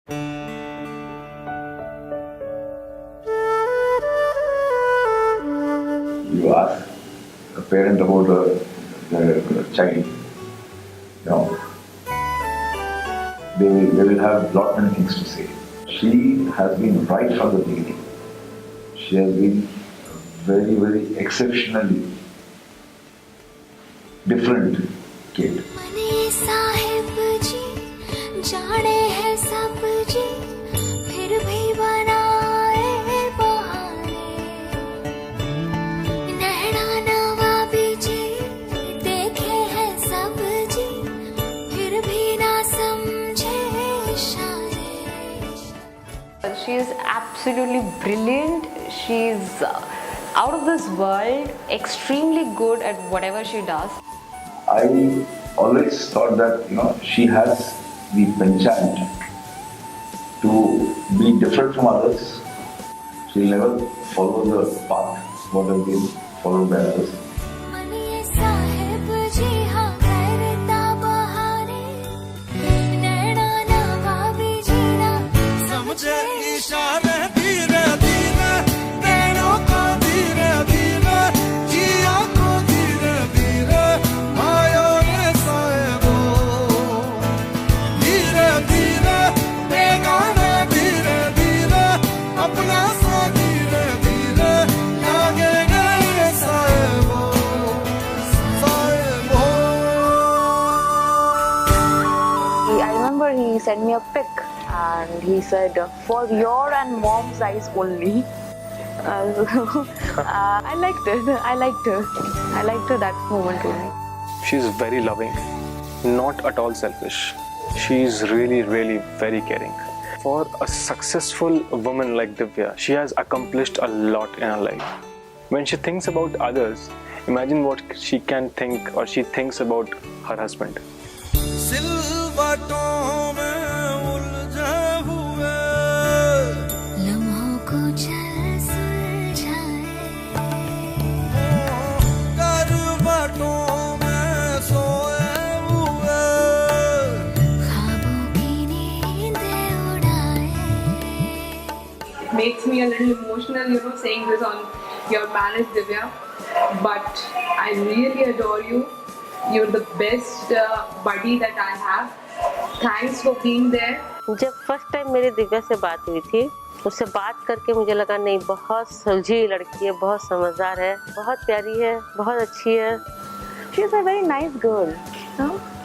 You ask a parent about the child, they will have lot many things to say. She has been right from the beginning. She has been very, very exceptionally different kid. She is absolutely brilliant. She's out of this world, extremely good at whatever she does. I always thought that she has the penchant to be different from others. She'll never follow the path what has been followed by others. He sent me a pic and he said, "For your and mom's eyes only." I liked it. I liked her. I liked her that moment only. She's very loving, not at all selfish. She's really, really very caring. For a successful woman like Divya, she has accomplished a lot in her life. When she thinks about others, imagine what she can think or she thinks about her husband. Makes me a little emotional, saying this on your man is Divya. But I really adore you. You're the best buddy that I have. Thanks for being there. जब first time मेरी दिव्या से बात हुई थी, उससे बात करके मुझे लगा नहीं, बहुत सुलझी लड़की है, बहुत समझदार है, बहुत प्यारी है, बहुत अच्छी है. She is a very nice girl.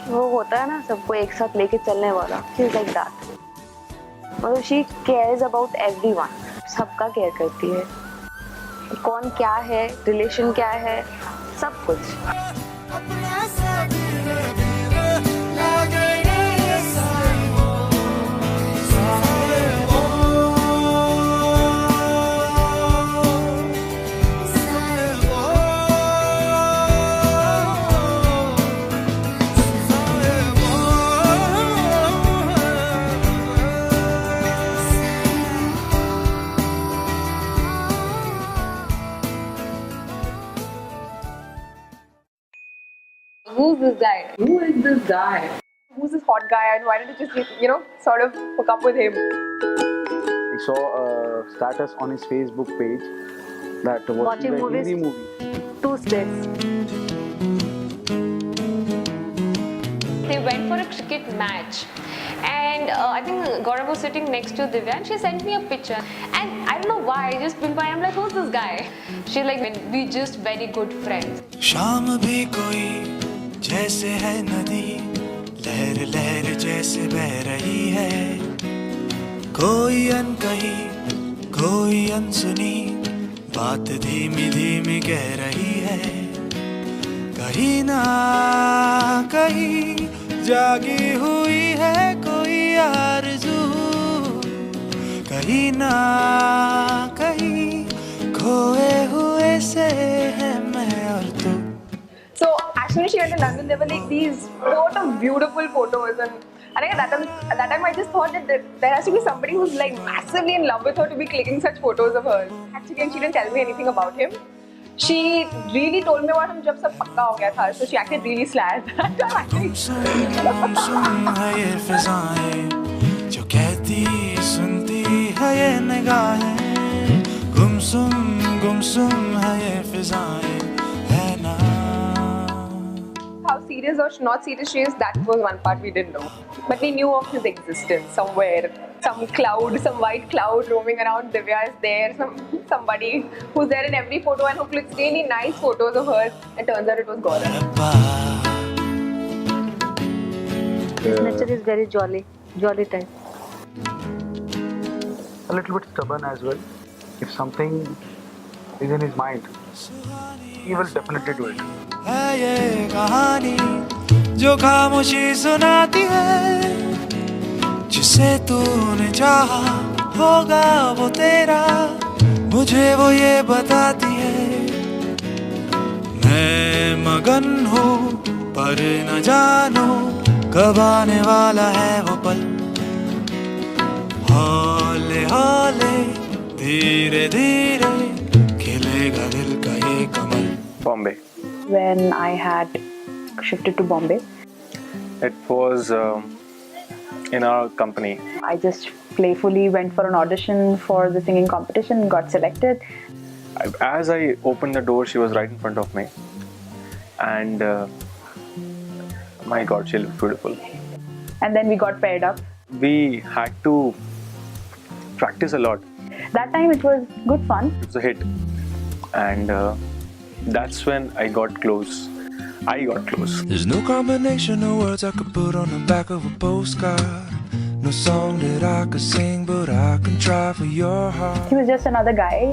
वो होता है ना सबको एक साथ लेके चलने वाला. She is like that. मतलब she cares about everyone. सबका केयर करती है. कौन क्या है, रिलेशन क्या है, सब कुछ. Who's this guy? Who is this guy? Who's this hot guy and why did you just, sort of hook up with him? I saw a status on his Facebook page that was watching a movies, Hindi movie. 2 states. They went for a cricket match and I think Gaurav was sitting next to Divya and she sent me a picture and I don't know why, I just pinpointed, I'm like, who's this guy? She's like, we just very good friends. शाम भी कोई जैसे है नदी, लहर लहर जैसे बह रही है, कोई अनकही कोई अनसुनी बात धीमी धीमी कह रही है, कहीं ना कहीं जागी हुई है कोई आरज़ू, कहीं ना कहीं खोए हुए से है मैं और तू. So actually when she went to London, there were like these lot of beautiful photos and I think at that time I just thought that there has to be somebody who's like massively in love with her to be clicking such photos of hers. Actually, and she didn't tell me anything about him. She really told me about him जब सब पक्का हो गया था. So she acted really sad. जो कहती सुनती है ये निगाहें, गुमसुम है ये फिजाएं, है ना. How serious or not serious she is, that was one part we didn't know. But we knew of his existence somewhere. Some cloud, some white cloud roaming around. Divya is there. Somebody who's there in every photo and who clicks really nice photos of hers. And turns out it was Gaurav. His nature is very jolly type. A little bit stubborn as well. If something is in his mind, he will definitely do it. है ये कहानी जो खामोशी सुनाती है, जिसे तूने चाहा होगा वो तेरा, मुझे वो ये बताती है. मैं मगन हूँ पर न जानो कब आने वाला है वो पल. हौले हौले धीरे धीरे खिलेगा दिल का ये कमल. Bombay. When I had shifted to Bombay, It was in our company. I just playfully went for an audition for the singing competition, got selected. As I opened the door, she was right in front of me, and my God, she looked beautiful. And then we got paired up. We had to practice a lot. That time it was good fun. It was a hit, and that's when I got close. There's no combination of words I could put on the back of a postcard. No song that I could sing, but I can try for your heart. He was just another guy.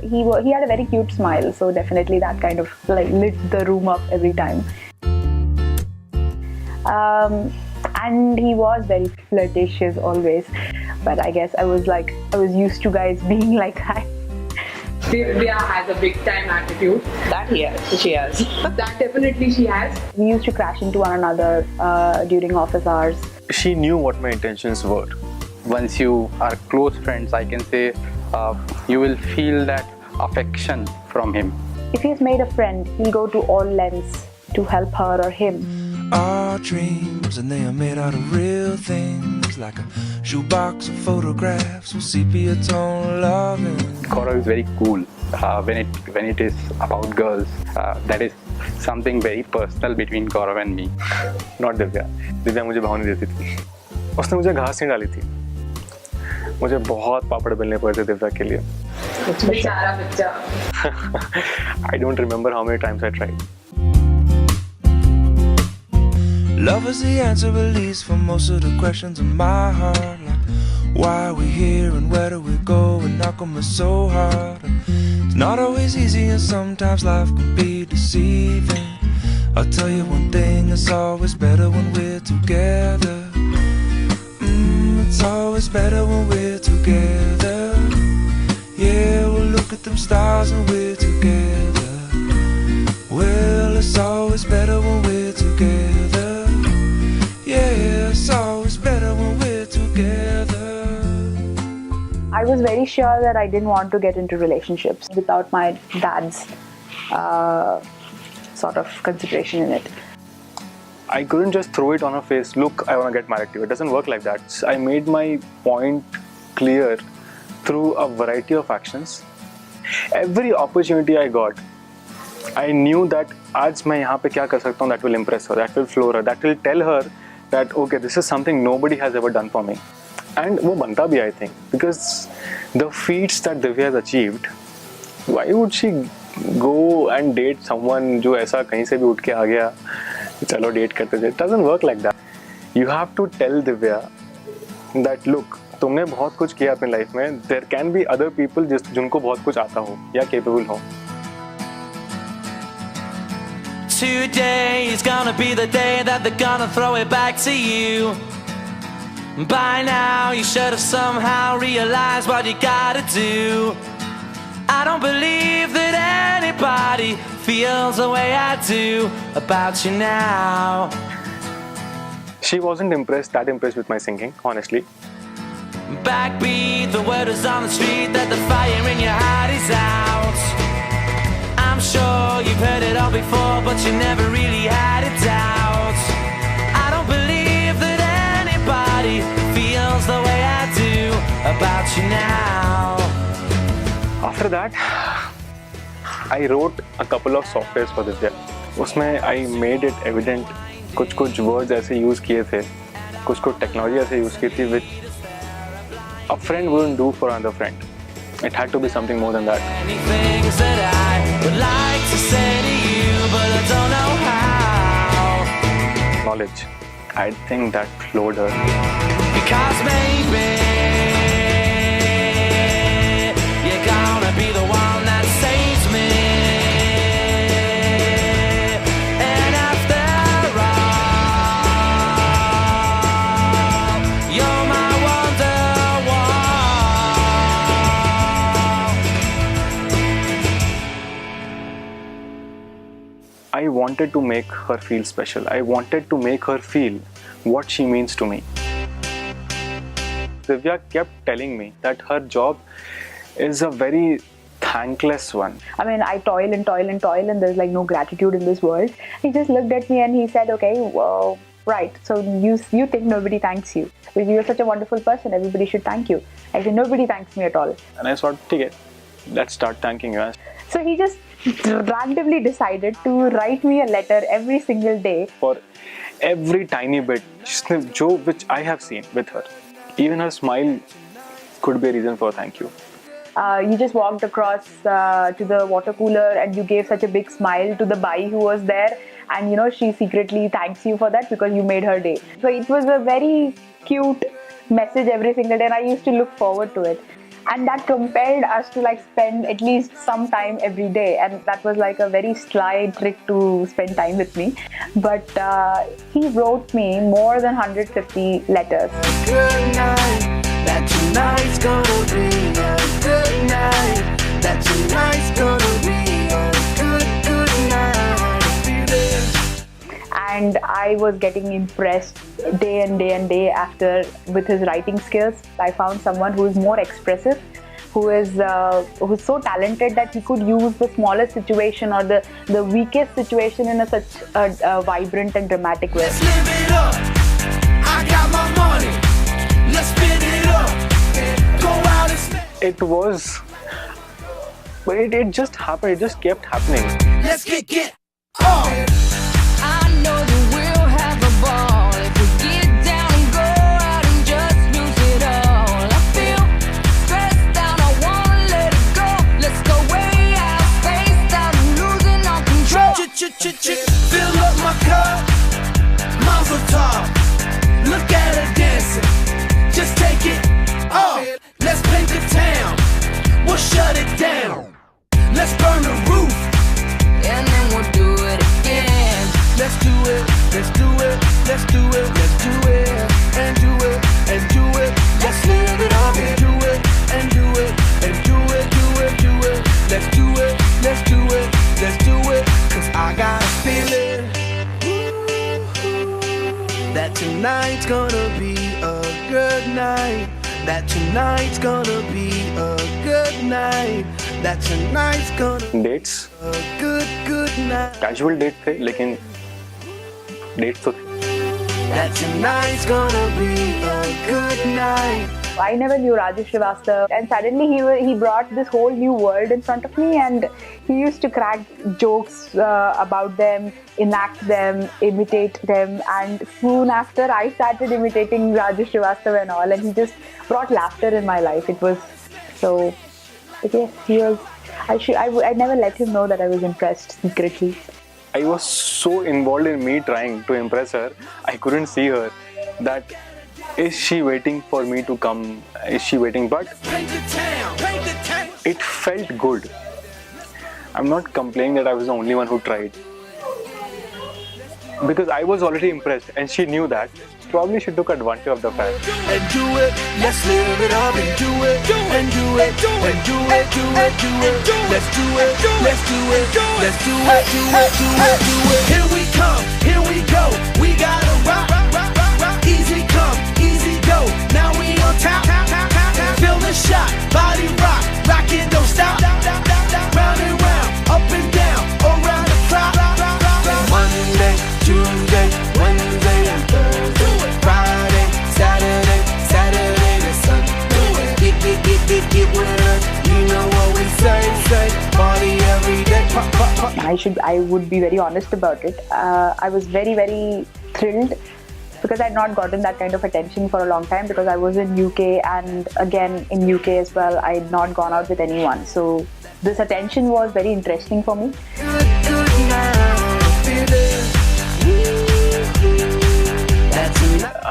He had a very cute smile, so definitely that kind of like lit the room up every time. And he was very flirtatious always. But I guess I was used to guys being like that. Divya has a big time attitude. That she has. That definitely she has. We used to crash into one another during office hours. She knew what my intentions were. Once you are close friends, I can say you will feel that affection from him. If he's made a friend, he'll go to all lengths to help her or him. Our dreams, and they are made out of real things, like a shoebox of photographs with sepia tone loving. Gaurav is very cool when it is about girls. That is something very personal between Gaurav and me. Not Divya. Divya मुझे भाव नहीं देती थी. उसने मुझे घास नहीं डाली थी. मुझे बहुत पापड़ बेलने पड़े थे दिव्या के लिए. बेचारा बच्चा. I don't remember how many times I tried. Love is the answer, at least for most of the questions in my heart. Like, why are we here and where do we go? And how come it's so hard? It's not always easy and sometimes life can be deceiving. I'll tell you one thing, it's always better when we're together. It's always better when we're together. Yeah, we'll look at them stars and we're together. Well, it's always better when we're together. Yeah, it's always better when we're together. I was very sure that I didn't want to get into relationships without my dad's sort of consideration in it. I couldn't just throw it on her face, look, I want to get married to you. It doesn't work like that. I made my point clear through a variety of actions. Every opportunity I got, I knew that आज मैं यहाँ पे क्या कर सकता हूँ that will impress her, that will floor her, that will tell her that okay, this is something nobody has ever done for me. And वो बनता भी, I think, because the feats that Divya has achieved, why would she go and date someone जो ऐसा कहीं से भी उठ के आ गया, चलो डेट करते थे? It doesn't work like that. You have to tell Divya that look, तुमने बहुत कुछ किया अपनी लाइफ में, there can be other people जिनको बहुत कुछ आता हो या capable हो. Today is gonna be the day that they're gonna throw it back to you. By now you should have somehow realized what you gotta do. I don't believe that anybody feels the way I do about you now. She wasn't that impressed with my singing, honestly. Backbeat, the word is on the street that the fire in your heart is out. I'm sure you've heard it all before, but you never really had a doubt. I don't believe that anybody feels the After that, I wrote a couple of softwares for Divya. उसमें I made it evident कुछ words ऐसे use किए थे, कुछ technology ऐसे use की थी which a friend wouldn't do for another friend. It had to be something more than that. Many things that I would like to say to you, but I don't know how. Knowledge. I think that floored her. Because maybe you're gonna be the one that saves me. And after all, you're my wonderwall. I wanted to make her feel special. I wanted to make her feel what she means to me. Divya kept telling me that her job is a very thankless one. I mean, I toil and toil and toil, and there's like no gratitude in this world. He just looked at me and he said, okay, well, right, so you think nobody thanks you. You're such a wonderful person, everybody should thank you. I said, nobody thanks me at all. And I thought, okay, let's start thanking you. So he just randomly decided to write me a letter every single day. For every tiny bit which I have seen with her. Even her smile could be a reason for thank you. You just walked across to the water cooler and you gave such a big smile to the bai who was there, and you know she secretly thanks you for that because you made her day. So it was a very cute message every single day, and I used to look forward to it. And that compelled us to like spend at least some time every day, and that was like a very sly trick to spend time with me. But he wrote me more than 150 letters. Good night, that tonight's gonna be a good night. That tonight's gonna be a good night. Feel it. And I was getting impressed day and day after with his writing skills. I found someone who is more expressive, who's so talented that he could use the smallest situation or the weakest situation in such a vibrant and dramatic way. Let's live it up. I got my money. Let's spin it up. Go out and spend. It was, but it just happened. It just kept happening. Let's get on. I know that we'll have a ball if we get down and go out and just lose it all. I feel stressed out, I wanna let it go. Let's go way out, spaced out, losing all control. Fill up my cup, Mazel tov. Look at her dancing, just take it off. Let's paint the town, we'll shut it down. Let's burn the roof, and then we'll do it again. Let's do it, let's do it, let's do it, let's do it, and do it, and do it. Let's live it up and do it, and do it, and do it, do it, do it. Let's do it, let's do it, let's do it. Cause I got a feeling that tonight's gonna be a good night. That tonight's gonna be a good night. That tonight's gonna Dates, be a good night. casual date थे, लेकिन dates तो थे. That tonight's gonna be a good night. I never knew Rajesh Srivastava, and suddenly he brought this whole new world in front of me, and he used to crack jokes about them, enact them, imitate them, and soon after I started imitating Rajesh Srivastava and all, and he just brought laughter in my life. It was so, yes, he was, I never let him know that I was impressed secretly. I was so involved in me trying to impress her, I couldn't see her. That is she waiting for me to come? Is she waiting? But it felt good. I'm not complaining that I was the only one who tried, because I was already impressed and she knew that. Probably she took advantage of the fact. And do it, let's live it up and do it, and do it, and do it, do it, do it. Let's do it, let's do it, let's do it, do it, do it, do it. Here we come, here we go. We gotta rock, rock, rock, rock. Easy come, easy go. Now we on top, feel the shot, body rock, rockin', don't stop. Round and round, up and down, around the clock. Monday, Tuesday, Wednesday, and Thursday, Friday, Saturday to Sunday. Get with us, you know what we say. I would be very honest about it. I was very, very thrilled because I had not gotten that kind of attention for a long time because I was in UK, and again in UK as well, I had not gone out with anyone. So this attention was very interesting for me.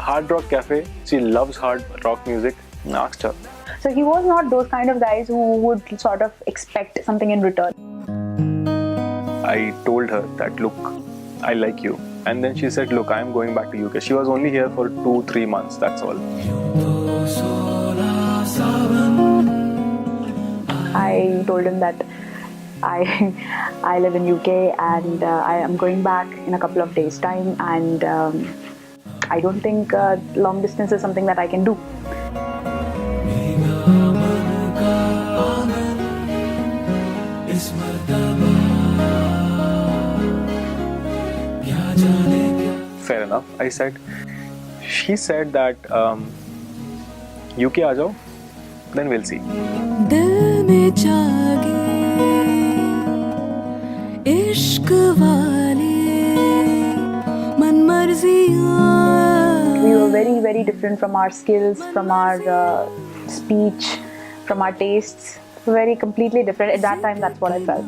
Hard Rock Cafe, she loves hard rock music. I asked her. So he was not those kind of guys who would sort of expect something in return. I told her that, look, I like you. And then she said, look, I am going back to UK. She was only here for 2-3 months, that's all. I told him that I live in UK and I am going back in a couple of days' time, and I don't think long distance is something that I can do. Fair enough, I said. She said that UK aa jao, then we'll see. We were very, very different from our skills, from our speech, from our tastes. Very completely different. At that time, that's what I felt.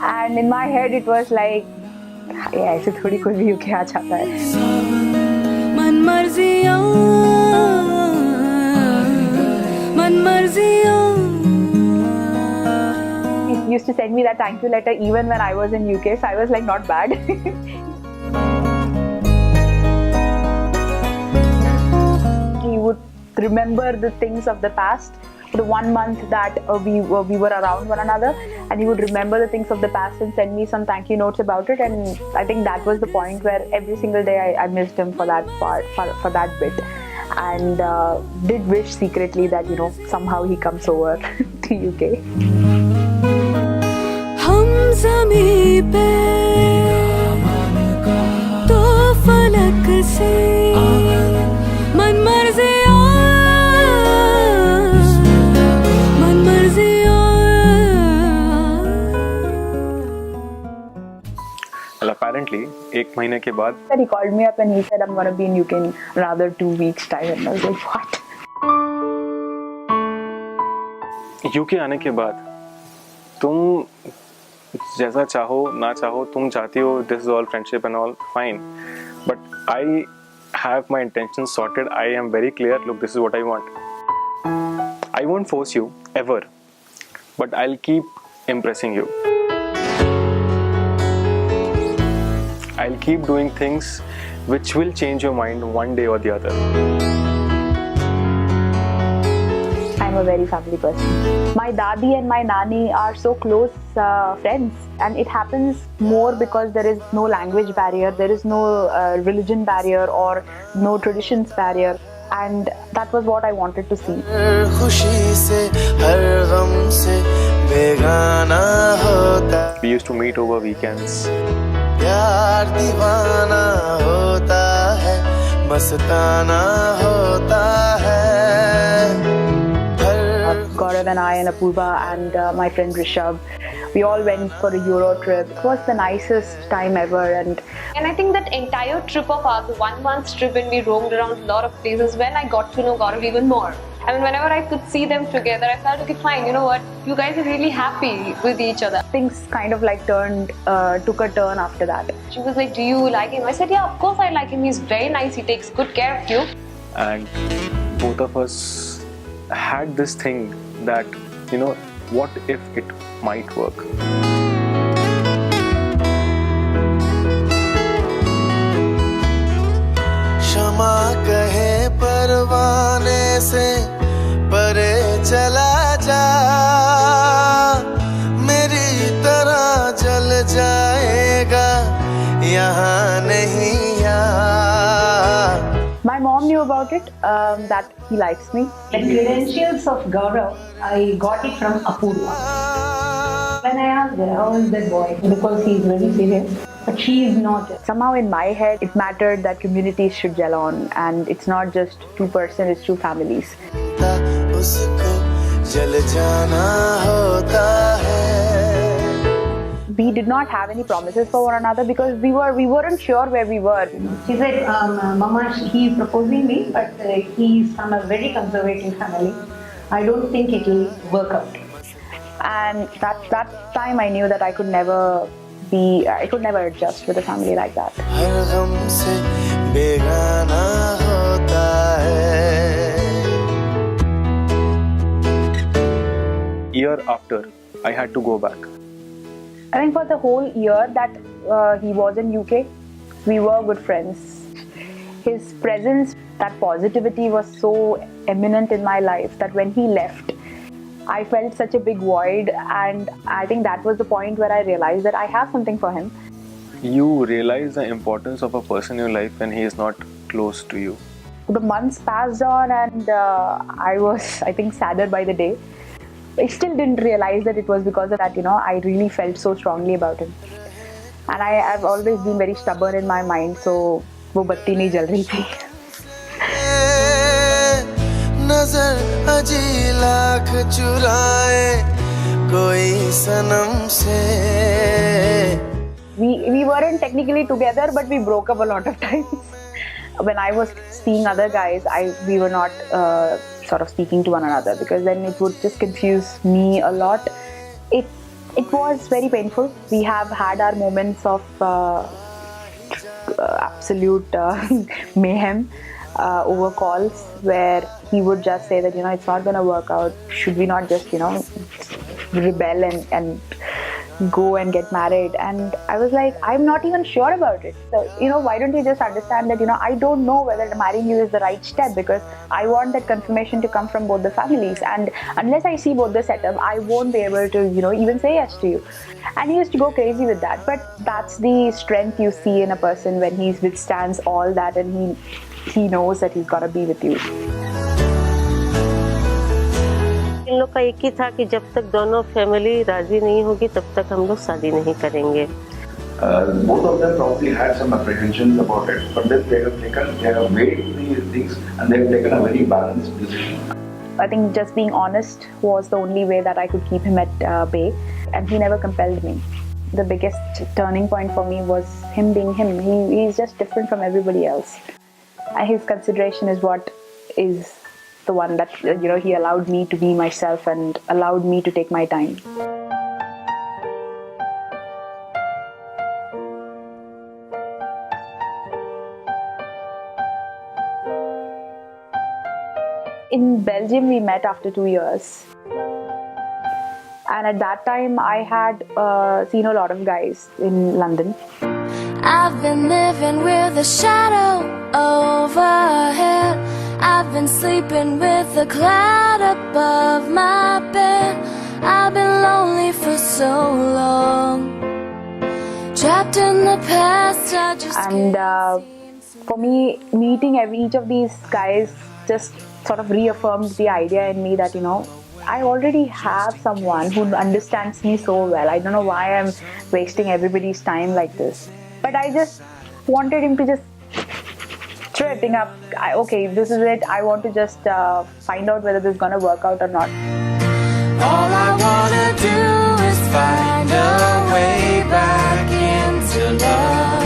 And in my head, it was like, yeah, ऐसे थोड़ी कोई भी UK आ जाता है. He used to send me that thank you letter even when I was in UK, so I was like, not bad. He would remember the things of the past, the 1 month that we were around one another, and he would remember the things of the past and send me some thank you notes about it. And I think that was the point where every single day I missed him for that part, for that bit, and did wish secretly that, you know, somehow he comes over to UK. Well, apparently, 1 महीने के बाद He called me up and he said, I'm going to be in UK in another 2 weeks' time. And I was like, what? UK आने के बाद तुम जैसा चाहो ना चाहो, तुम चाहती हो this is all friendship and all, fine. But I have my intentions sorted. I am very clear. Look, this is what I want. I won't force you ever, but I'll keep impressing you. I'll keep doing things which will change your mind one day or the other. I'm a very family person. My dadi and my nani are so close friends, and it happens more because there is no language barrier, there is no religion barrier or no traditions barrier, and that was what I wanted to see. We used to meet over weekends. प्यार दीवाना होता है, मस्ताना होता है. Gaurav and I and Apurva and my friend Rishabh, we all went for a Euro trip. It was the nicest time ever, and I think that entire trip of ours, the 1 month trip when we roamed around a lot of places, when I got to know Gaurav even more. I mean, whenever I could see them together, I felt, okay, fine, you know what, you guys are really happy with each other. Things kind of like took a turn after that. She was like, do you like him? I said, yeah, of course I like him. He's very nice. He takes good care of you. And both of us had this thing that, you know, what if it might work? क्षमा कहे परवाने से परे चला जा, मेरी तरह जल जाएगा यहाँ नहीं यार. My mom knew about it, that he likes me. The credentials of Gaurav, I got it from Apurva. When I asked her, how is that boy? Because he is very serious, but she is not. Somehow in my head, it mattered that communities should gel on, and it's not just 2 persons, it's 2 families. we did not have any promises for one another because we weren't sure where we were. She said, Mama, he's proposing me, but he's from a very conservative family. I don't think it will work out. And that time I knew that I could never adjust with a family like that. Year after, I had to go back. I think for the whole year that he was in UK, we were good friends. His presence, that positivity was so eminent in my life that when he left, I felt such a big void, and I think that was the point where I realized that I have something for him. You realize the importance of a person in your life when he is not close to you. The months passed on and I was, I think, sadder by the day. I still didn't realize that it was because of that, I really felt so strongly about him. And I've always been very stubborn in my mind, so wo batti nahi jal rahi thi. We weren't technically together, but we broke up a lot of times. When I was seeing other guys, we were not sort of speaking to one another because then it would just confuse me a lot. It was very painful. We have had our moments of absolute mayhem over calls where he would just say that, it's not going to work out. Should we not just, rebel and go and get married? And I was like, I'm not even sure about it. So, why don't you just understand that, I don't know whether marrying you is the right step because I want that confirmation to come from both the families. And unless I see both the setup, I won't be able to, even say yes to you. And he used to go crazy with that. But that's the strength you see in a person when he withstands all that and he knows that he's got to be with you. इन लोग का एक ही था कि जब तक दोनों family राजी नहीं होगी तब तक हम लोग शादी नहीं करेंगे. Both of them probably had some apprehensions about it, but then they have weighed these things and they have taken a very balanced decision. I think just being honest was the only way that I could keep him at bay, and he never compelled me. The biggest turning point for me was him being him. He's just different from everybody else. And his consideration is what is the one that, he allowed me to be myself and allowed me to take my time. In Belgium, we met after 2 years. And at that time, I had seen a lot of guys in London. I've been living with a shadow overhead. I've been sleeping with a cloud above my bed. I've been lonely for so long, trapped in the past. I just for me, meeting each of these guys just sort of reaffirmed the idea in me that, I already have someone who understands me so well. I don't know why I'm wasting everybody's time like this. But I just wanted him to just throw a thing up. Okay, this is it. I want to just find out whether this is going to work out or not. All I wanna do is find a way back into love.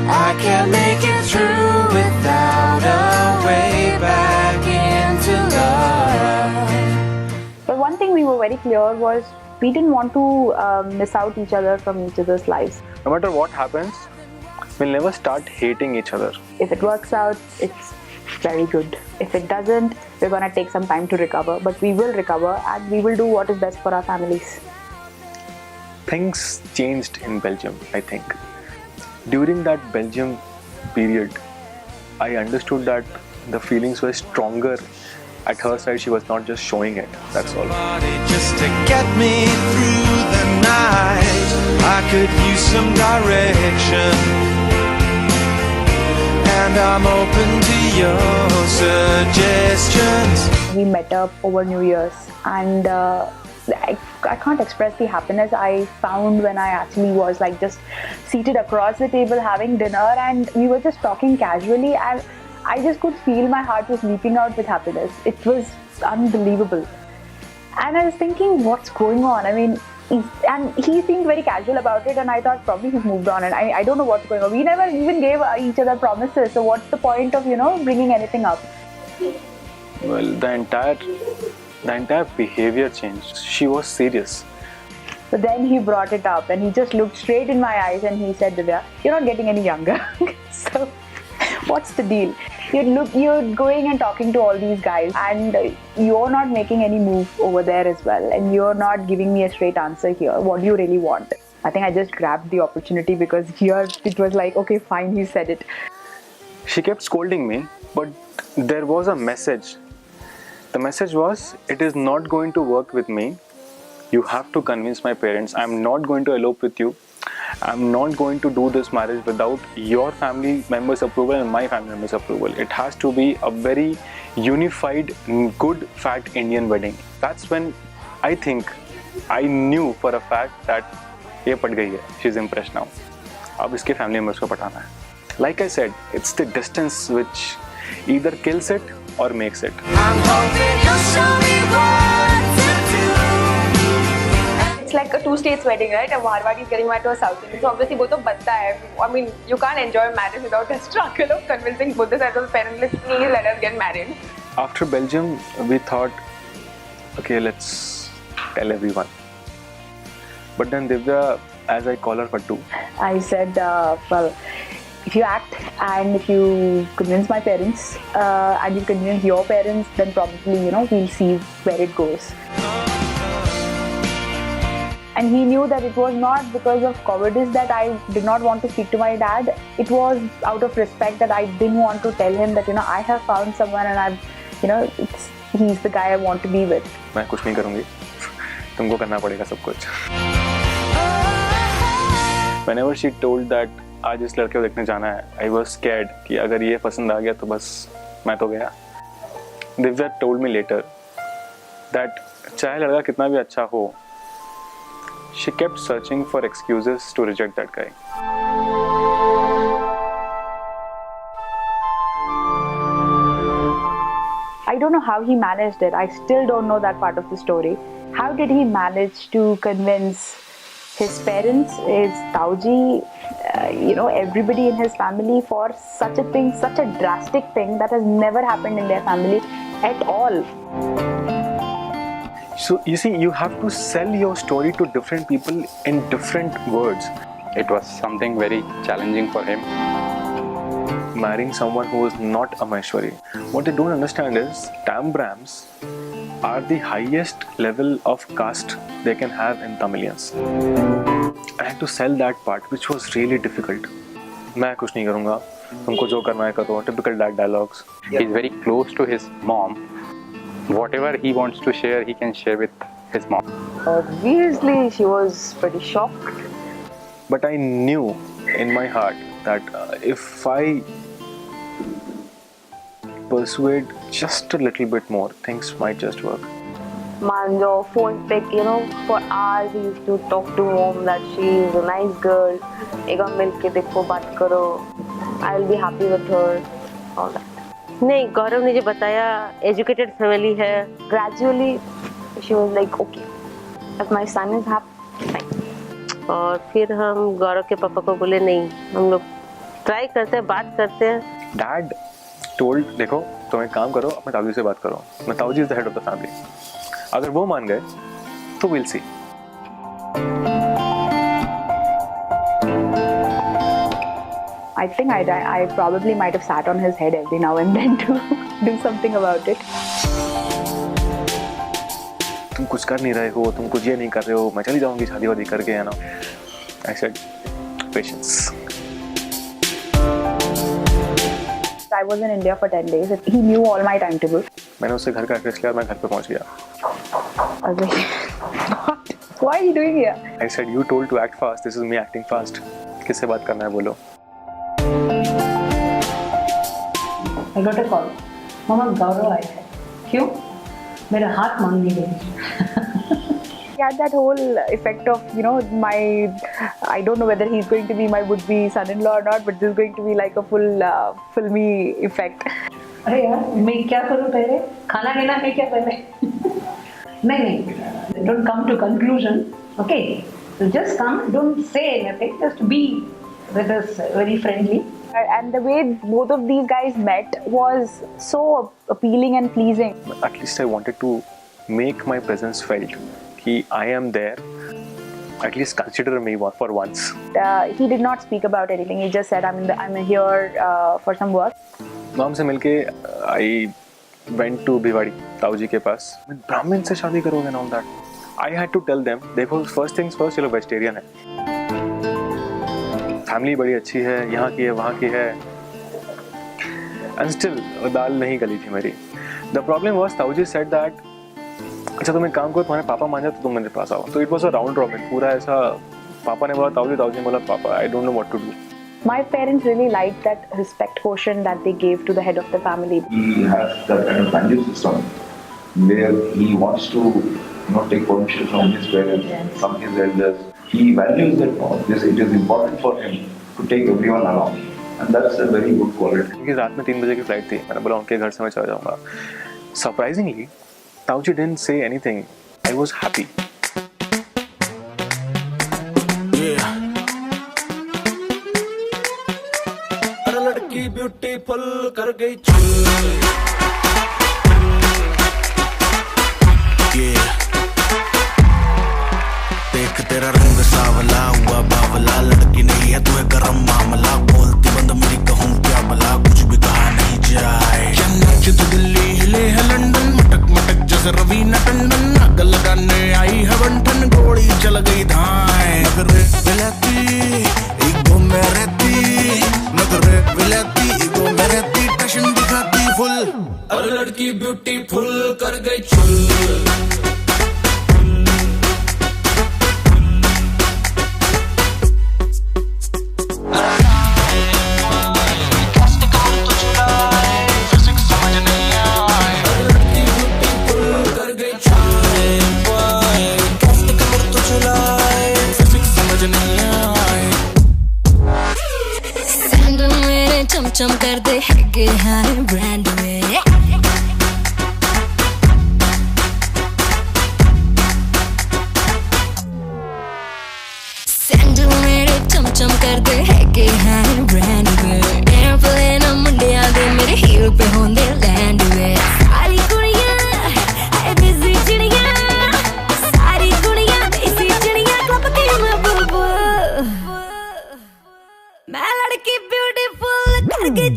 I can't make it through without a way back into love. But one thing we were very clear was we didn't want to miss out each other from each other's lives. No matter what happens, we'll never start hating each other. If it works out, it's very good. If it doesn't, we're going to take some time to recover. But we will recover and we will do what is best for our families. Things changed in Belgium, I think. During that Belgium period, I understood that the feelings were stronger. At her side, she was not just showing it, that's all. Just to get me through the night, I could use some direction. And I'm open to your suggestions. We met up over New Year's and I can't express the happiness I found when I actually was just seated across the table having dinner and we were just talking casually and I just could feel my heart was leaping out with happiness. It was unbelievable. And I was thinking, what's going on? I mean, and he seemed very casual about it, and I thought probably he's moved on, and I don't know what's going on. We never even gave each other promises, so what's the point of, bringing anything up? Well, the entire behavior changed. She was serious. So then he brought it up, and he just looked straight in my eyes, and he said, Divya, you're not getting any younger. So what's the deal? You're going and talking to all these guys, and you're not making any move over there as well, and you're not giving me a straight answer here. What do you really want? I think I just grabbed the opportunity, because here it was like, okay, fine, he said it. She kept scolding me, but there was a message. The message was, it is not going to work with me. You have to convince my parents. I'm not going to elope with you. I'm not going to do this marriage without your family members' approval and my family members' approval. It has to be a very unified, good, fat Indian wedding. That's when I think I knew for a fact that ये पट गई है. She's impressed now. अब इसके family members को पटाना है. Like I said, it's the distance which either kills it or makes it. I'm hoping you'll show me what to do. It's like a two-states wedding, right? A Marwadi is getting married to a South Indian. So obviously, both of badta hai. I mean, you can't enjoy marriage without a struggle of convincing both the sides of the parents. Let's please let us get married. After Belgium, we thought, okay, let's tell everyone. But then Divya, as I call her Fattu, I said, well, if you act and if you convince my parents and you convince your parents, then probably, we'll see where it goes. And he knew that it was not because of cowardice that I did not want to speak to my dad. It was out of respect that I didn't want to tell him that, I have found someone and he's the guy I want to be with. मैं कुछ नहीं करूँगी. तुमको करना पड़ेगा सब कुछ. Whenever she told that आज इस लड़के को देखने जाना है, I was scared कि अगर ये पसंद आ गया तो बस मैं तो गया. Divya told me later that चाहे लड़का कितना भी अच्छा हो, she kept searching for excuses to reject that guy. I don't know how he managed it. I still don't know that part of the story. How did he manage to convince his parents, his Tauji, everybody in his family for such a thing, such a drastic thing that has never happened in their family at all? So you see, you have to sell your story to different people in different words. It was something very challenging for him. Marrying someone who is not a Maheshwari. What they don't understand is Tambrams are the highest level of caste they can have in Tamilians. I had to sell that part, which was really difficult. मैं कुछ नहीं करूँगा, तुमको जो करना है करो. Typical dad dialogues. He's very close to his mom. Whatever he wants to share, he can share with his mom. Obviously, she was pretty shocked. But I knew in my heart that if I persuade just a little bit more, things might just work. Manjo, phone pick, for hours he used to talk to mom that she is a nice girl. Ega milke dekho, baat karo. I will be happy with her. All that. नहीं, गौरव ने जो बताया educated family है. Gradually, she was like, okay, if my son is happy, fine. और फिर हम गौरव के पापा को बोले नहीं, हम लोग ट्राई करते हैं, बात करते हैं. Dad told, देखो तुम एक काम करो, अपने ताऊजी से बात करो. मैं ताऊजी is the head of the family. अगर वो मान गए, तो we'll see. I think I probably might have sat on his head every now and then to do something about it. तुम कुछ कर नहीं रहे हो, तुम कुछ ये नहीं कर रहे हो, मैं चली जाऊंगी शादी वादी करके, है ना. I said, patience. I was in India for 10 days. He knew all my timetable. मैंने उससे घर का एड्रेस लिया और मैं घर पे पहुंच गया. I was like, what? Why are you doing here? I said, you told to act fast. This is me acting fast. किससे बात करना है बोलो. I got a call. मामा गौरव आए थे. क्यों? मेरा हाथ मांगने गए. He had that whole effect of, I don't know whether he's going to be my would-be son-in-law or not, but this is going to be like a full filmy effect. अरे यार, मैं क्या करूँ पहले? खाना लेना है क्या पहले? नहीं, don't come to conclusion. Okay, so just come, don't say anything, just be with us very friendly. And the way both of these guys met was so appealing and pleasing. At least I wanted to make my presence felt. Ki I am there. At least consider me for once. He did not speak about anything. He just said, I'm here for some work. Mom से मिलके I went to Bhiwadi ताऊजी के पास. ब्राह्मण से शादी करोगे ना? That I had to tell them. देखो, first things first, ये लोग वेजिटेरियन है. फैमिली बड़ी अच्छी है, यहाँ की है, वहाँ की है. And still दाल नहीं गली थी मेरी. The problem was ताऊजी said that अच्छा तुम एक काम करो, तुम्हारे पापा मान जाए तो तुम मेरे पास आओ. तो it was a round robin. पूरा ऐसा पापा ने बोला ताऊजी, ताऊजी ने बोला पापा. I don't know what to do. My parents really liked that respect quotient that they gave to the head of the family. He has that kind of value system where he wants to, take permission from his parents, from his elders. He values that more. It is important for him to take everyone along, and that's a very good quality. क्योंकि रात में 3 बजे की flight थी. मैंने बोला उनके घर से मैं चला जाऊँगा. Surprisingly, ताऊजी didn't say anything. I was happy. लड़की ब्यूटीफुल कर गई चुल. देख तेरा रंग सावला हुआ बावला. लड़की नहीं है तू है गरम मामला. बोलती बंद मेरी कहूँ क्या भला. कुछ भी कहा नहीं जाए. नाच तो दिल्ली हिले है लंदन. मटक मटक जैसे रवीना टंडन. आग लगाने आई है बंठन. गोली चल गई धाए. नगरे विलाती ईगो में रहती. नगरे विलाती ईगो में रहती. टशन दिखाती फुल. और लड़की ब्यूटीफुल कर गई चुल. चम कर दे हैगे हाय ब्रांड में. सैंडल मेरे चम कर दे हैगे हाय ब्रांड में. एयरप्लेन मुंडिया दे मेरे हील पे होंदे लैंड में. सारी कुड़ियां है देसी चिड़ियां. सारी कुड़ियां देसी चिड़ियां. क्लब की मैं बुलबुल. मैं लड़की ब्यूटीफुल करके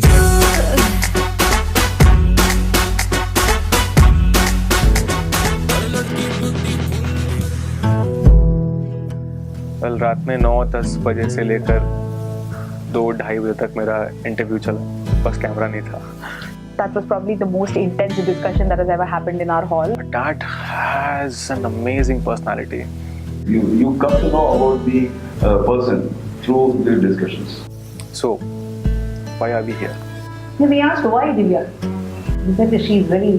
कल रात में 9-10 बजे से लेकर 2-2:30 बजे तक मेरा इंटरव्यू चला. बस कैमरा नहीं था. That was probably the most intense discussion that has ever happened in our hall. But Dad has an amazing personality. You come to know about the person through the discussions. So, why are we here? We asked why Divya. Because she is very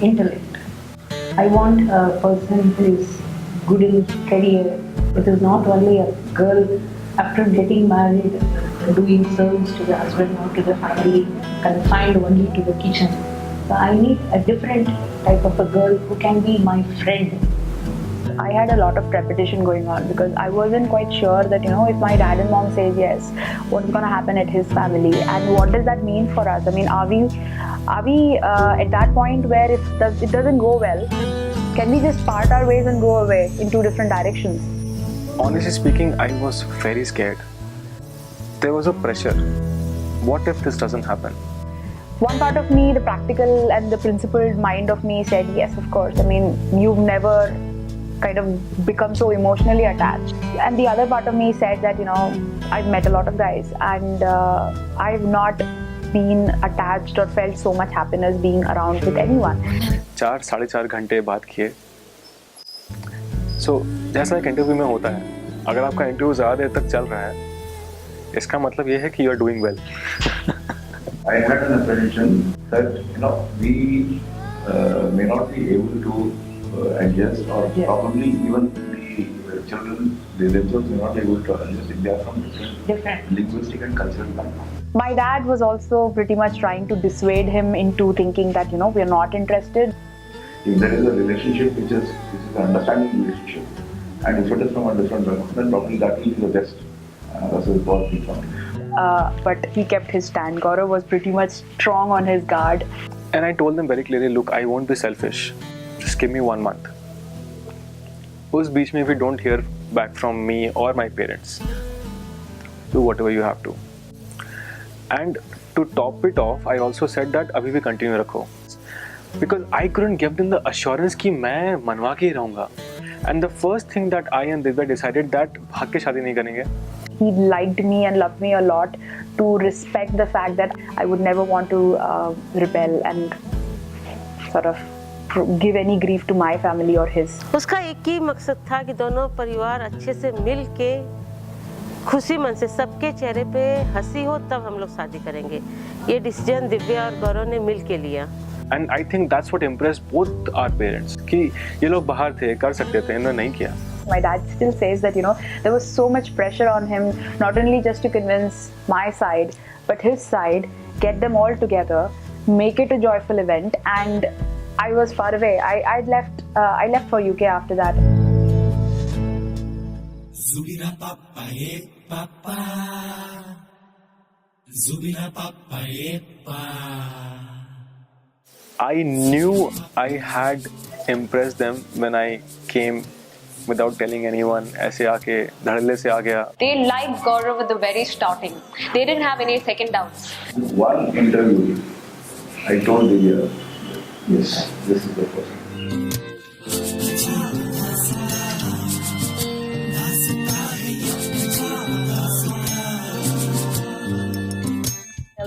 intellect. I want a person who is good in his career. It is not only a girl after getting married doing service to the husband or to the family, confined only to the kitchen. So I need a different type of a girl who can be my friend. I had a lot of trepidation going on because I wasn't quite sure that, if my dad and mom says yes, what's going to happen at his family and what does that mean for us? I mean, are we at that point where if it doesn't go well, can we just part our ways and go away in 2 different directions? Honestly speaking, I was very scared. There was a pressure. What if this doesn't happen? One part of me, the practical and the principled mind of me said yes, of course. I mean, you've never kind of become so emotionally attached. And the other part of me said that, I've met a lot of guys and I've not been attached or felt so much happiness being around with anyone. 4-4.5 घंटे बात किए. So, जैसा एक interview में होता है, अगर आपका इंटरव्यू ज़्यादा देर तक चल रहा है, इसका मतलब ये है कि you are doing well. I had an apprehension that we may not be able to adjust, or probably even the children themselves may not be able to adjust if they are from different linguistic and cultural backgrounds. My dad was also pretty much trying to dissuade him into thinking that we are not interested. If there is a relationship which is an understanding relationship, and if it is from a different background, then probably that will be the best. That's what we found. But he kept his stand. Gaurav was pretty much strong on his guard. And I told them very clearly, look, I won't be selfish. Just give me 1 month. उस बीच में if you don't hear back from me or my parents, do whatever you have to. And to top it off, I also said that अभी भी continue रखो. Because I couldn't give them the assurance कि मैं मनवा के ही रहूँगा. And the first thing that I and Divya decided that भाग के शादी नहीं करेंगे. He liked me and loved me a lot, to respect the fact that I would never want to rebel and sort of give any grief to my family or his. उसका एक ही मकसद था कि दोनों परिवार अच्छे से मिल के खुशी मन से सबके चेहरे पे हंसी हो, तब हम लोग शादी करेंगे. ये डिसीजन दिव्या और गौरव ने मिल के लिया. And I think that's what impressed both our parents कि ये लोग बाहर थे, कर सकते थे, इन्होंने नहीं किया. My dad still says that, there was so much pressure on him, not only just to convince my side, but his side, get them all together, make it a joyful event, and I was far away. I left for UK after that. Zubira papa papa, Zubira papa pa. I knew I had impressed them when I came without telling anyone. ऐसे आके धड़ल्ले से आ गया. They liked Gaurav at the very starting. They didn't have any second doubts. One interview, I told Divya, yes, this is the person.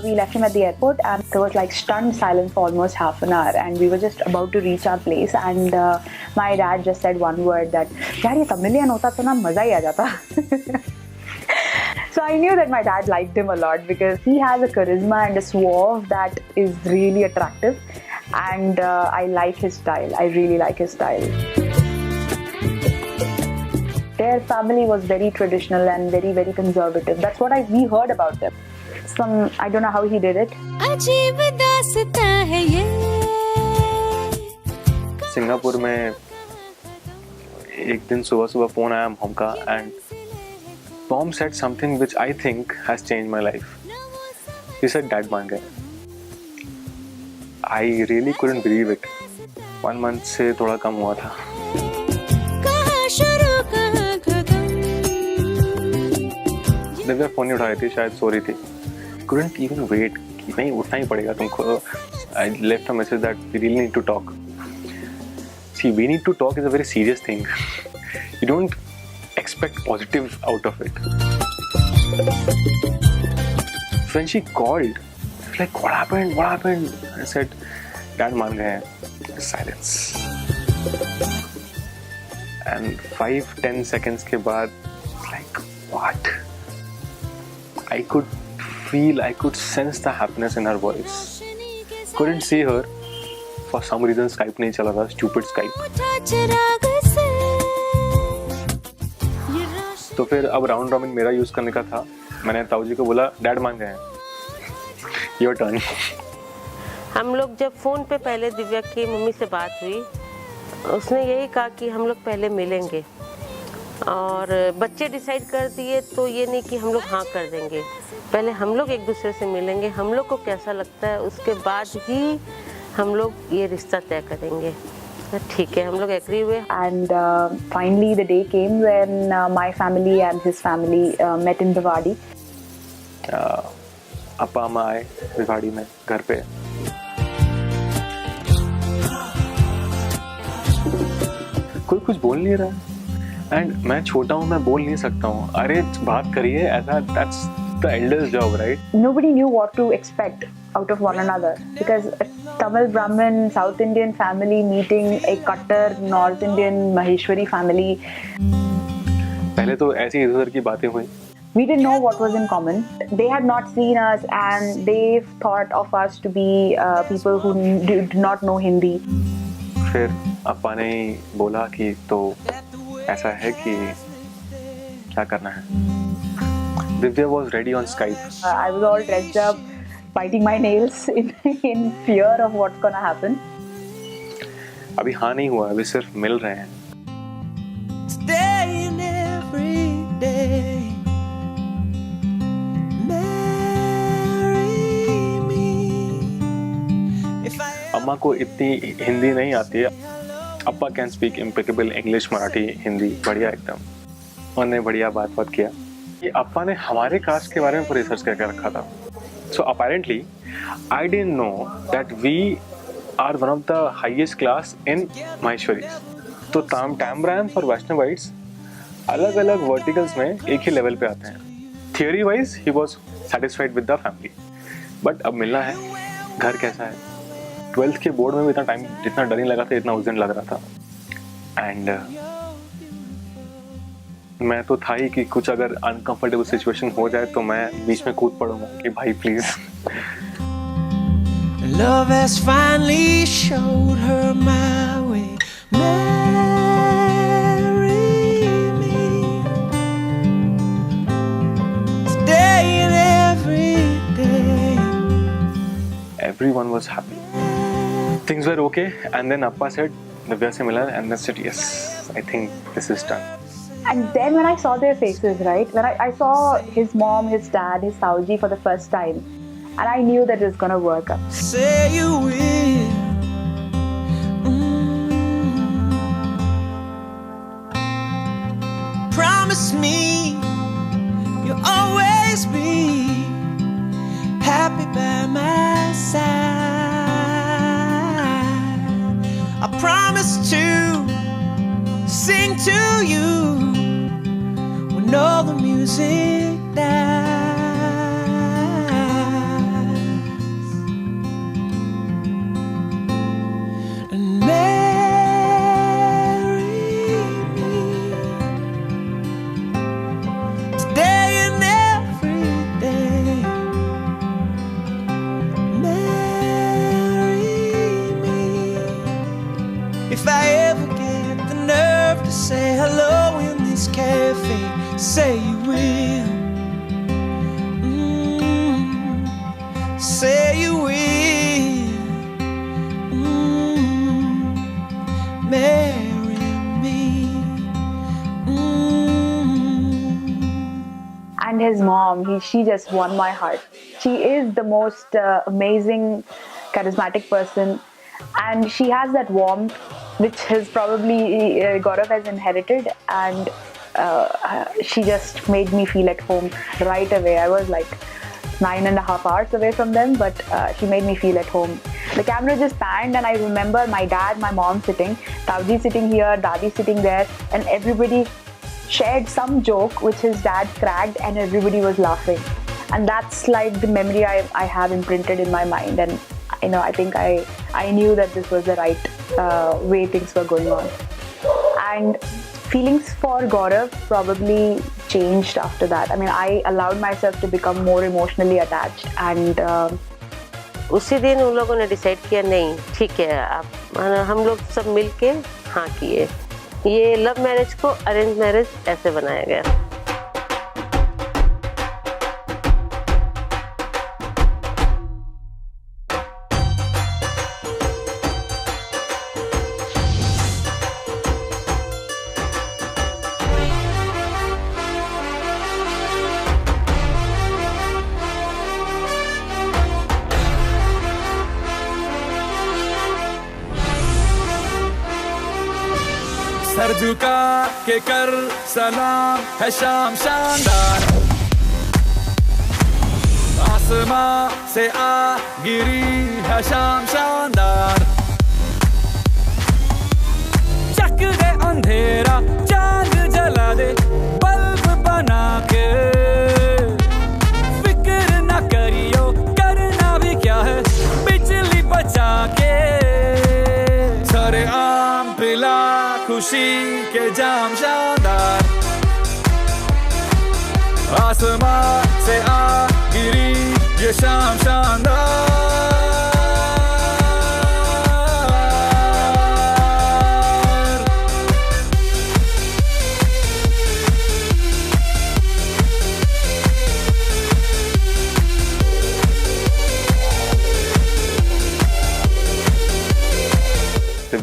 We left him at the airport and there was like stunned silence for almost half an hour, and we were just about to reach our place, and my dad just said one word that, यार ये तमिलियन होता तो ना मजा ही आ जाता. So I knew that my dad liked him a lot because he has a charisma and a suave that is really attractive, and I like his style. I really like his style. Their family was very traditional and very, very conservative. That's what we heard about them. I don't know how he did it. अजीब दास्तां है ये. Singapore में एक दिन सुबह phone आया mom का, and mom said something which I think has changed my life. She said dad मान गए. I really couldn't believe it. 1 month से थोड़ा कम हुआ था. दिव्या फोन नहीं उठा रही थी, शायद सो रही थी. Couldn't even wait कि नहीं उठना ही पड़ेगा तुमको. I left a message that we really need to talk. See, we need to talk is a very serious thing. You don't expect positive out of it. When she called, I was like, what happened? What happened? I said, Dad मान गए हैं. Silence. And 5-10 seconds के बाद, like, what? I could sense the happiness in her voice. Couldn't see her. For some reason Skype नहीं चला था, stupid Skype. तो फिर अब राउंड रॉबिन मेरा यूज करने का था. मैंने ताऊ जी को बोला, डैड मान गए हैं, योर टर्न. हम लोग जब फोन पे पहले दिव्या की मम्मी से बात हुई, उसने यही कहा कि हम लोग पहले मिलेंगे, और बच्चे डिसाइड कर दिए तो ये नहीं कि हम लोग हाँ कर देंगे. पहले हम लोग एक दूसरे से मिलेंगे, हम लोग को कैसा लगता है उसके बाद ही हम लोग ये रिश्ता तय करेंगे. ठीक है, हम लोग एग्री हुए. And finally the day came when my family and his family met in Bhiwadi. अपा अम्मा आए भिवाड़ी में घर पे. कोई कुछ बोल नहीं रहा, एंड मैं छोटा हूँ, मैं बोल नहीं सकता हूँ. अरे बात करिए ऐसा. That's the elder's job, right? Nobody knew what to expect out of one another, because a Tamil Brahmin South Indian family meeting a Kakkar North Indian Maheshwari family. पहले तो ऐसी इधर की बातें हुई. We didn't know what was in common. They had not seen us and they thought of us to be people who did not know Hindi. फिर अपा ने बोला कि तो ऐसा है कि क्या करना है. Divya was ready on Skype. I was all dressed up, biting my nails in fear of what's gonna happen. अभी हाँ नहीं हुआ, अभी सिर्फ मिल रहे हैं. Day and every day, marry me. If I अम्मा को इतनी हिंदी नहीं आती है. अप्पा can speak impeccable English, Marathi, Hindi बढ़िया एकदम. उन्होंने बढ़िया बात किया कि अप्पा ने हमारे कास्ट के बारे में पूरी रिसर्च करके रखा था. So apparently I didn't know that we are one of the highest class in Maheshwari. तो टैम्ब्राम्स और वैष्णवाइट्स अलग अलग वर्टिकल्स में एक ही लेवल पे आते हैं. Theory wise he was satisfied with the family, but अब मिलना है. घर कैसा है? 12th के बोर्ड में भी इतना टाइम जितना डर नहीं लगा था इतना उस दिन लग रहा था. एंड मैं तो था ही कि कुछ अगर अनकंफर्टेबल सिचुएशन हो जाए तो मैं बीच में कूद पड़ूंगा कि भाई please. love has finally showed her my way. Marry me. Today and every day. Everyone was happy. Things were okay, and then Appa said, Divya se mila, and then said, yes, I think this is done. And then when I saw their faces, right, when I saw his mom, his dad, his Sauji for the first time, and I knew that it was gonna work out. Say you will. Promise me you'll always be happy by my side. I promise to sing to you when all the music dies. And marry me today and every day. Marry me. If I ever get the nerve to say hello in this cafe, say you will. Say you will. Marry me. And his mom, she just won my heart. She is the most amazing, charismatic person, and she has that warmth which has probably Gaurav has inherited, and she just made me feel at home right away. I was like 9.5 hours away from them, but she made me feel at home. The camera just panned, and I remember my dad, my mom sitting, Tauji sitting here, Dadi sitting there, and everybody shared some joke which his dad cracked, and everybody was laughing. And that's like the memory I have imprinted in my mind, and I think I knew that this was the right way things were going on. And feelings for Gaurav probably changed after that. I mean, I allowed myself to become more emotionally attached, and उसी दिन उन लोगों ने decide किया नहीं ठीक है आप हम लोग सब मिल के हाँ किए. ये लव मैरिज को अरेंज मैरिज ऐसे बनाया गया. सर झुका के कर सलाम है शाम शानदार. आसमां से आ गिरी है शाम शानदार. चक दे अंधेरा चांद जला दे बल्ब बना के. फिक्र ना करियो करना भी क्या है बिजली बचा के. सारे आम पिला खुशी के जाम शानदार. आसमां से आ गिरी ये शाम शानदार.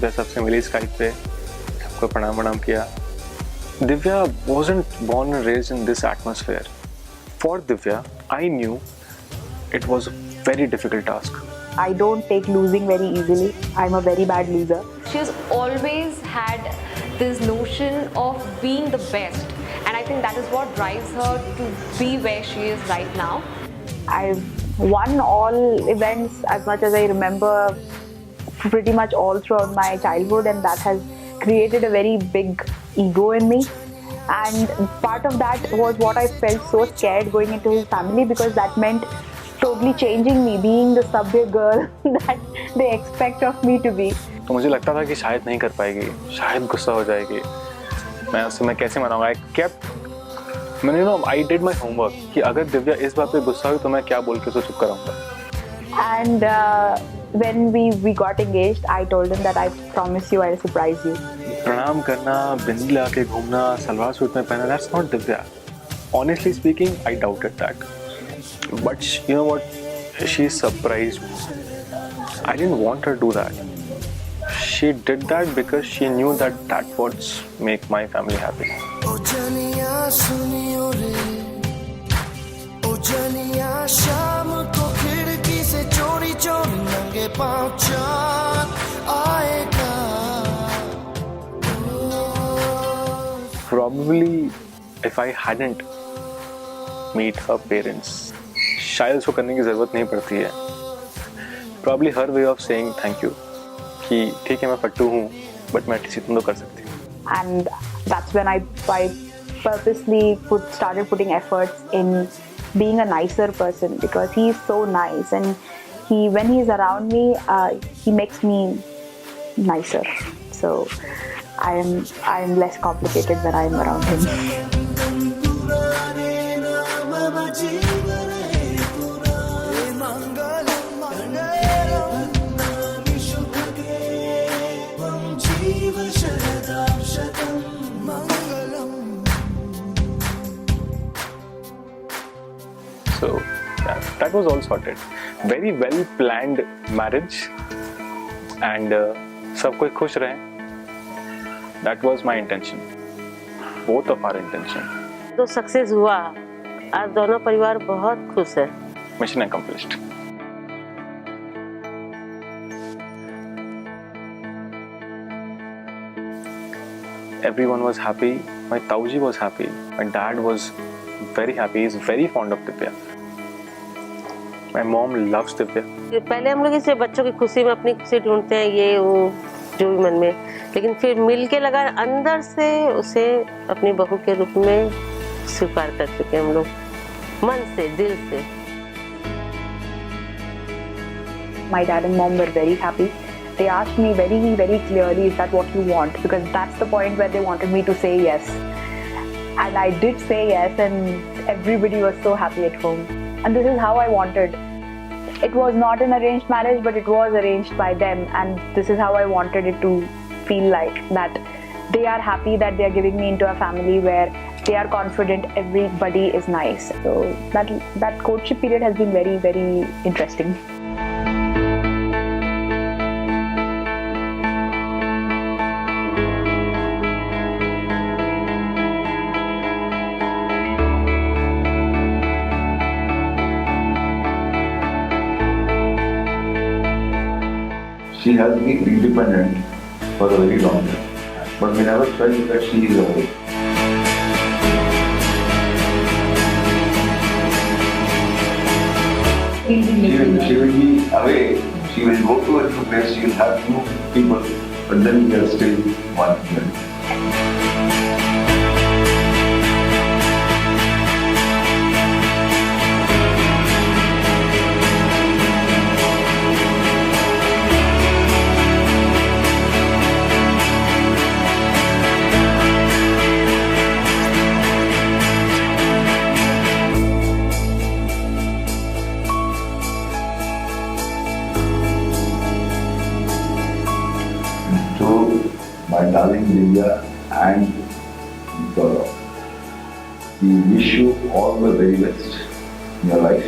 दिव्या सबसे मिली स्काइप पे, सबको प्रणाम किया. Divya wasn't born and raised in this atmosphere. For Divya, I knew it was a very difficult task. I don't take losing very easily. I'm a very bad loser. She has always had this notion of being the best, and I think that is what drives her to be where she is right now. I've won all events as much as I remember, pretty much all throughout my childhood, and that has created a very big ego in me. And part of that was what I felt so scared going into his family, because that meant totally changing me, being the sabya girl that they expect of me to be. तो मुझे लगता था कि शायद नहीं कर पाएगी, शायद गुस्सा हो जाएगी, मैं कैसे मनाऊंगा. I did my homework कि अगर दिव्या इस बात पे गुस्सा हुई तो मैं क्या बोल के उसे चुप कराऊंगा. And when we got engaged, I told him that I promise you I'll surprise you. प्रणाम करना, बिंदी लाके घूमना, सलवार सूट में पहना, that's not Divya. Honestly speaking, I doubted that. But you know what? She surprised me. I didn't want her to do that. She did that because she knew that would make my family happy. शाम को खिड़की से चोरी चोरी नंगे पाँव चाँद आएगा. Probably if I hadn't meet her parents, शायद उसको करने की ज़रूरत नहीं पड़ती है. Probably her way of saying thank you कि ठीक है मैं फट्टू हूँ but मैं एटलीस्ट इतना तो कर सकती हूँ. And that's when I purposely started putting efforts in being a nicer person, because he is so nice, and when he's around me, he makes me nicer. So I am less complicated when I'm around him. So yeah, that was all sorted. Very well planned marriage, and सब कोई खुश रहे. That was my intention. Both of our intention. तो success हुआ. आज दोनों परिवार बहुत खुश है. Mission accomplished. Everyone was happy. My Tauji was happy. My dad was very happy. He's very fond of Divya. My mom loves Divya. पहले हम लोग इसे बच्चों की खुशी में अपनी खुशी ढूंढते हैं, ये वो जो भी मन में, लेकिन फिर मिल के लगा अंदर से उसे अपनी बहू के रूप में स्वीकार कर चुके हम लोग, मन से, दिल से. My dad and mom were very happy. They asked me very, very clearly, is that what you want? Because that's the point where they wanted me to say yes. And I did say yes, and everybody was so happy at home. And this is how I wanted. It was not an arranged marriage, but it was arranged by them, and this is how I wanted it to feel like, that they are happy that they are giving me into a family where they are confident everybody is nice. So that courtship period has been very, very interesting. She has been independent for a very long time, but we never felt that she is away. She will be away, she will go to a new place, she will have new people, but then we are still one human. My darling Divya and Gaurav, we wish you all the very best in your life,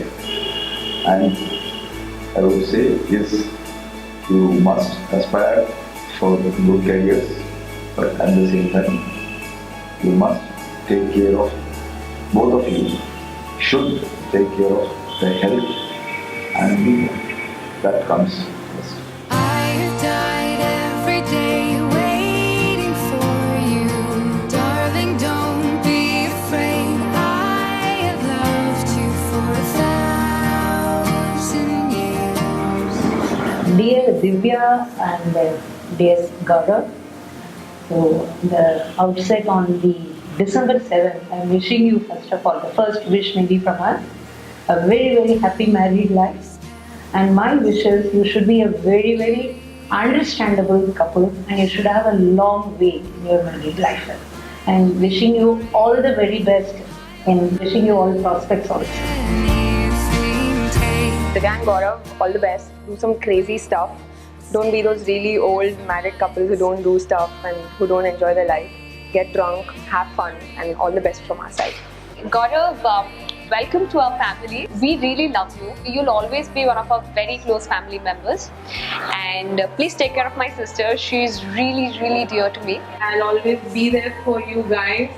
and I would say yes, you must aspire for good careers, but at the same time, you must take care of, both of you should take care of the health and the that comes first. I've died every day waiting for you. Darling, don't be afraid. I have loved you for 1,000 years. Dear Divya and dear Gaurav, so the outset on the December 7th, I'm wishing you first of all, the first wish maybe from us, a very, very happy married life. And my wish is you should be a very, very understandable couple and you should have a long way in your married life. And wishing you all the very best and wishing you all prospects also. Divya and Gaurav, all the best. Do some crazy stuff. Don't be those really old married couples who don't do stuff and who don't enjoy their life. Get drunk, have fun, and all the best from our side. Gaurav, welcome to our family. We really love you. You'll always be one of our very close family members. And please take care of my sister. She's really, really dear to me. I'll always be there for you guys.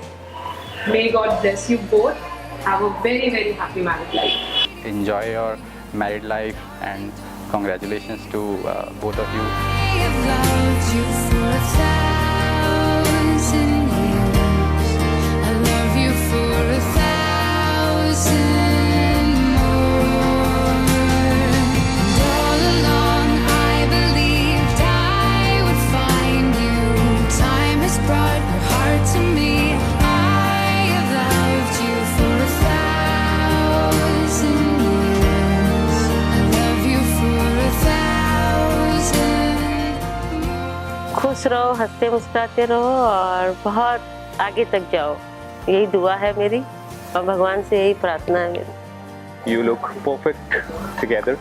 May God bless you both. Have a very, very happy married life. Enjoy your married life and congratulations to both of you. I have loved you for 1,000 years. I love you for 1,000 more. And all along I believed I would find you. Time has brought your heart to me. I have loved you for 1,000 years. I love you for 1,000 more. खुश रहो, हंसते मुस्कुराते रहो और बहुत आगे तक जाओ, यही दुआ है मेरी और भगवान से यही प्रार्थना है मेरी. You look perfect together.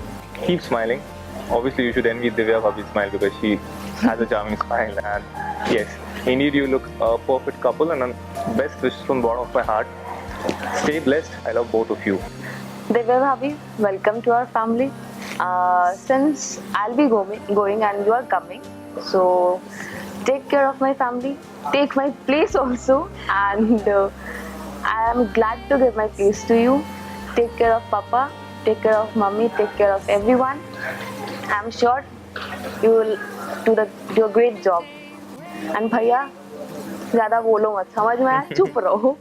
Keep smiling. Obviously, you should envy Divya Bhabhi's smile because she has a charming smile. And yes, indeed, you look a perfect couple. And best wishes from the bottom of my heart. Stay blessed. I love both of you. Divya Bhabhi, welcome to our family. Since I'll be going and you are coming, so take care of my family, take my place also, and I am glad to give my place to you. Take care of Papa, take care of Mummy, take care of everyone. I'm sure you will do a great job. And भैया ज़्यादा बोलो मत, समझ में आया? चुप रहो.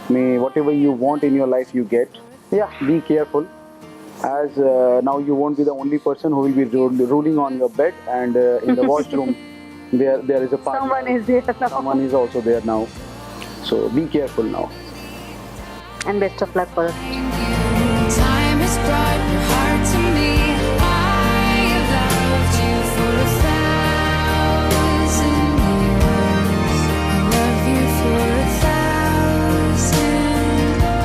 May whatever you want in your life you get. Yeah, be careful. As now you won't be the only person who will be ruling on your bed and in the washroom. There is a partner. Someone is there now. Someone is also there now. So be careful now. And best of luck for us. Time has brought your heart to me. I have loved you for 1,000 years. I love you for 1,000 more.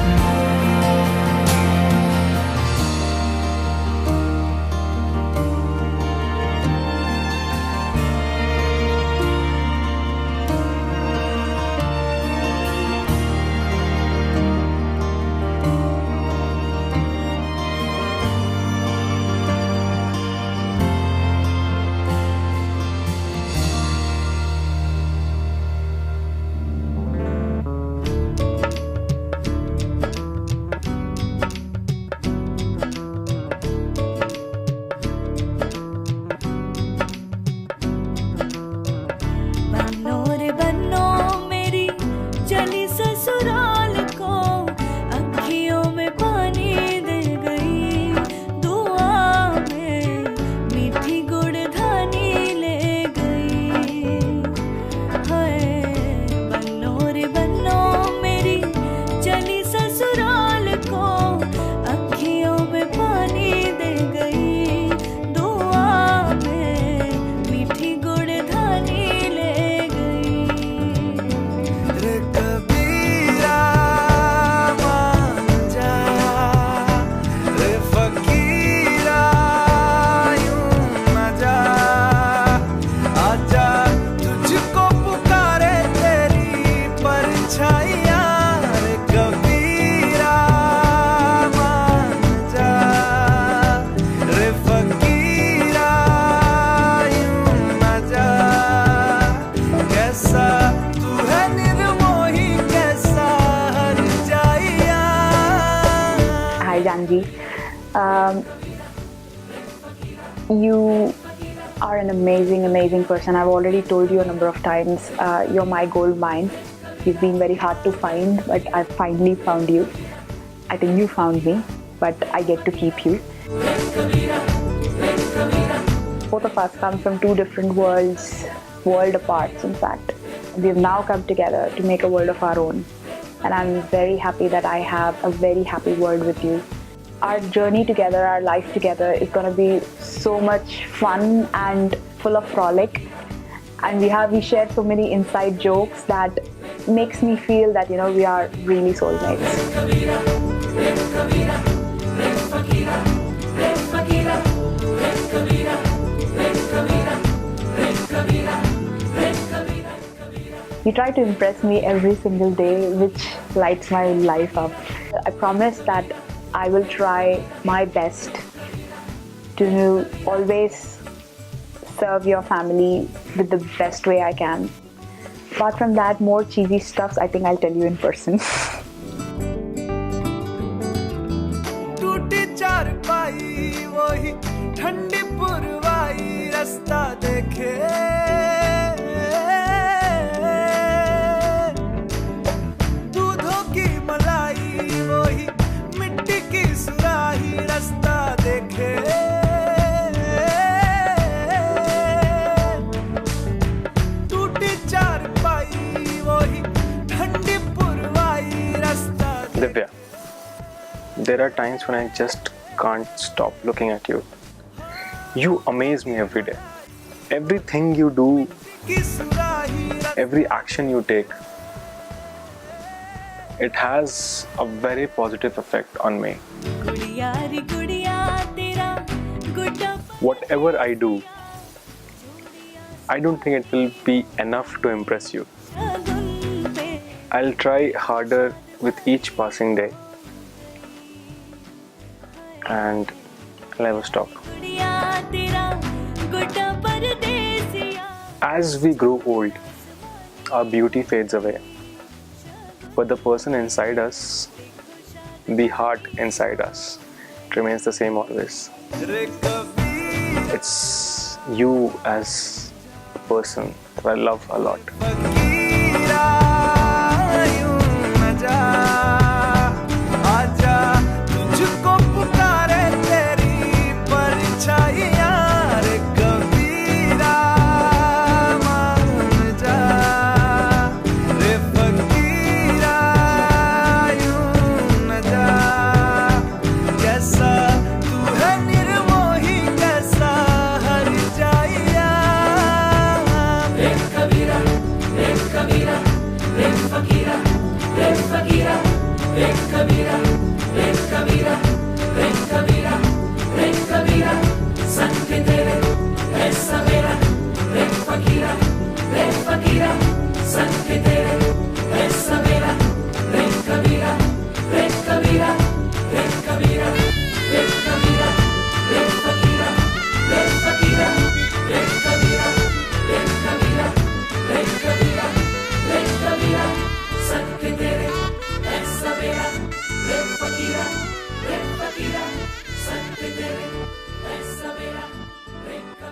Jain ji. You are an amazing person. I've already told you a number of times. You're my gold mine. You've been very hard to find, but I've finally found you. I think you found me, but I get to keep you. Both of us come from two different worlds, world apart, in fact. We've now come together to make a world of our own. And I'm very happy that I have a very happy world with you. Our journey together, our life together is going to be so much fun and full of frolic. And we share so many inside jokes that makes me feel that, you know, we are really soulmates. You try to impress me every single day, which lights my life up. I promise that I will try my best to always serve your family with the best way I can. Apart from that, more cheesy stuffs, I think I'll tell you in person. Divya, there are times when I just can't stop looking at you. You amaze me every day. Everything you do, every action you take, it has a very positive effect on me. Whatever I do, I don't think it will be enough to impress you. I'll try harder with each passing day, and I'll never stop. As we grow old, our beauty fades away, but the person inside us, the heart inside us, remains the same always. It's you as a person that I love a lot.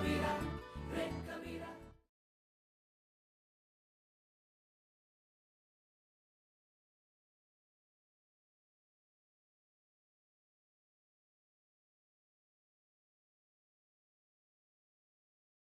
Kabira.